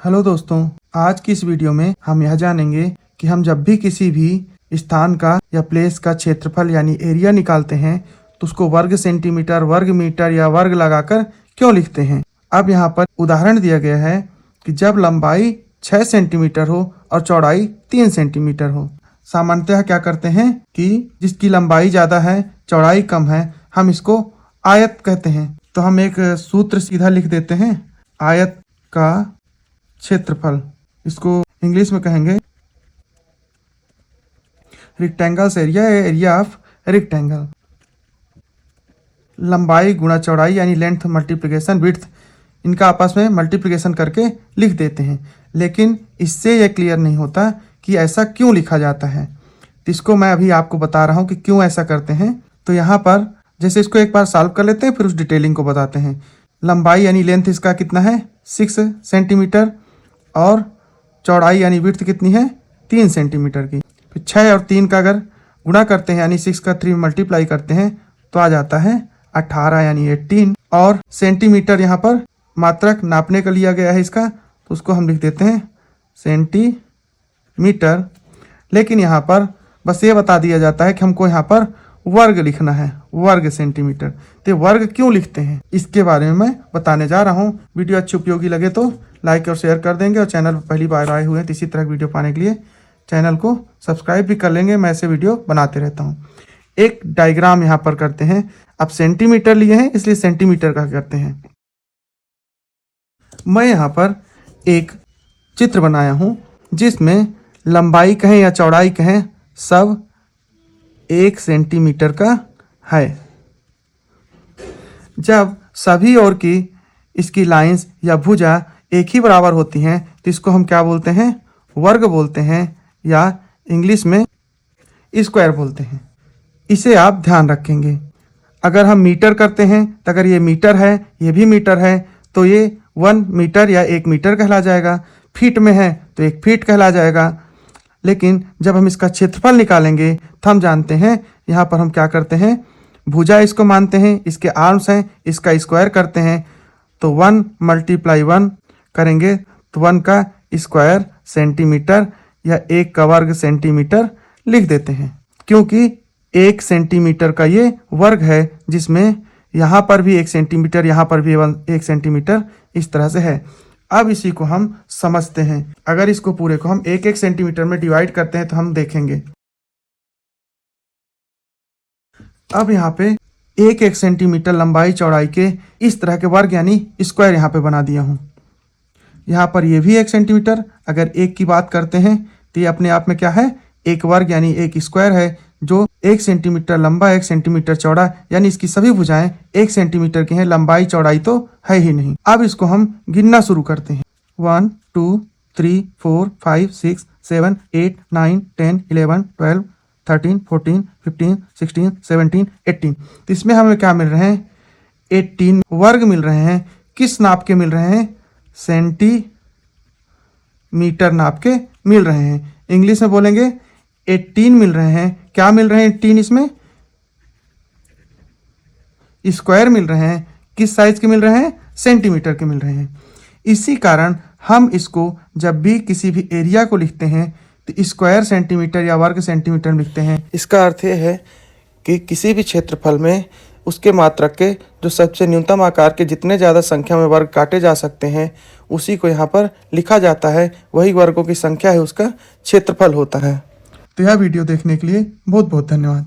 Hello दोस्तों, आज की इस वीडियो में हम यह जानेंगे कि हम जब भी किसी भी स्थान का या प्लेस का क्षेत्रफल यानी एरिया निकालते हैं तो उसको वर्ग सेंटीमीटर, वर्ग मीटर या वर्ग लगाकर क्यों लिखते हैं। अब यहाँ पर उदाहरण दिया गया है कि जब लंबाई 6 सेंटीमीटर हो और चौड़ाई 3 सेंटीमीटर हो। सामान्यतः क्या करते हैं कि जिसकी लंबाई ज़्यादा है, चौड़ाई कम है, हम इसको आयत कहते हैं। तो हम एक सूत्र सीधा लिख देते हैं, आयत का क्षेत्रफल, इसको इंग्लिश में कहेंगे rectangles area, area of rectangle. लंबाई गुणा चौड़ाई यानी लेंथ मल्टीप्लिकेशन विड्थ, इनका आपस में मल्टीप्लिकेशन करके लिख देते हैं। लेकिन इससे यह क्लियर नहीं होता कि ऐसा क्यों लिखा जाता है। तो इसको मैं अभी आपको बता रहा हूँ कि क्यों ऐसा करते हैं। तो यहाँ पर जैसे इसको एक बार सॉल्व कर लेते हैं, फिर उस डिटेलिंग को बताते हैं। लंबाई यानी लेंथ इसका कितना है, 6 सेंटीमीटर, और चौड़ाई यानी विड्थ कितनी है, 3 सेंटीमीटर की। फिर 6 और 3 का अगर गुणा करते हैं यानी 6 का 3 मल्टीप्लाई करते हैं तो आ जाता है 18 यानी 18। और सेंटीमीटर यहाँ पर मात्रक नापने का लिया गया है इसका, तो उसको हम लिख देते हैं सेंटीमीटर। लेकिन यहाँ पर बस ये बता दिया जाता है कि हमको यहाँ पर वर्ग लिखना है, वर्ग सेंटीमीटर। तो वर्ग क्यों लिखते हैं इसके बारे में मैं बताने जा रहा हूँ। वीडियो अच्छी उपयोगी लगे तो लाइक और शेयर कर देंगे, और चैनल पर पहली बार आए हुए हैं तो इसी तरह वीडियो पाने के लिए चैनल को सब्सक्राइब भी कर लेंगे। मैं ऐसे वीडियो बनाते रहता हूँ। एक डायग्राम यहाँ पर करते हैं। अब सेंटीमीटर लिए हैं इसलिए सेंटीमीटर का करते हैं। मैं यहाँ पर एक चित्र बनाया हूँ जिसमें लंबाई कहें या चौड़ाई कहें सब 1 सेंटीमीटर का है। जब सभी ओर की इसकी लाइंस या भुजा एक ही बराबर होती हैं तो इसको हम क्या बोलते हैं, वर्ग बोलते हैं, या इंग्लिश में स्क्वायर बोलते हैं। इसे आप ध्यान रखेंगे। अगर हम मीटर करते हैं तो अगर ये मीटर है, ये भी मीटर है, तो ये 1 मीटर या 1 मीटर कहला जाएगा। फीट में है तो 1 फीट कहला जाएगा। लेकिन जब हम इसका क्षेत्रफल निकालेंगे तो हम जानते हैं, यहाँ पर हम क्या करते हैं, भुजा इसको मानते हैं, इसके आर्म्स हैं, इसका स्क्वायर करते हैं। तो 1 × 1 करेंगे तो 1 का स्क्वायर सेंटीमीटर या 1 का वर्ग सेंटीमीटर लिख देते हैं। क्योंकि 1 सेंटीमीटर का ये वर्ग है, जिसमें यहाँ पर भी 1 सेंटीमीटर, यहाँ पर भी 1 सेंटीमीटर, इस तरह से है। अब इसी को हम समझते हैं। अगर इसको पूरे को हम 1-1 सेंटीमीटर में डिवाइड करते हैं तो हम देखेंगे। अब यहाँ पे 1-1 सेंटीमीटर लंबाई चौड़ाई के इस तरह के वर्ग यानी स्क्वायर यहाँ पे बना दिया हूँ। यहाँ पर ये भी 1 सेंटीमीटर, अगर 1 की बात करते हैं तो ये अपने आप में क्या है, 1 वर्ग यानी 1 स्क्वायर है, जो 1 सेंटीमीटर लंबा, 1 सेंटीमीटर चौड़ा, यानी इसकी सभी भुजाएं 1 सेंटीमीटर की हैं। लंबाई चौड़ाई तो है ही नहीं। अब इसको हम गिनना शुरू करते हैं। 1 2 3 4 5 6 7 8 9 10 11 12 13 14 15 16 17 18। तो इसमें हमें क्या मिल रहे हैं, 18 वर्ग मिल रहे हैं। किस नाप के मिल रहे हैं, सेंटीमीटर नाप के मिल रहे हैं। इंग्लिश में बोलेंगे 18 मिल रहे हैं। क्या मिल रहे हैं 18, इसमें स्क्वायर मिल रहे हैं। किस साइज के मिल रहे हैं, सेंटीमीटर के मिल रहे हैं। इसी कारण हम इसको जब भी किसी भी एरिया को लिखते हैं तो स्क्वायर सेंटीमीटर या वर्ग सेंटीमीटर लिखते हैं। इसका अर्थ यह है कि किसी भी क्षेत्रफल में उसके मात्रक के जो सबसे न्यूनतम आकार के जितने ज़्यादा संख्या में वर्ग काटे जा सकते हैं उसी को यहाँ पर लिखा जाता है। वही वर्गों की संख्या है, उसका क्षेत्रफल होता है। तो यह वीडियो देखने के लिए बहुत बहुत धन्यवाद।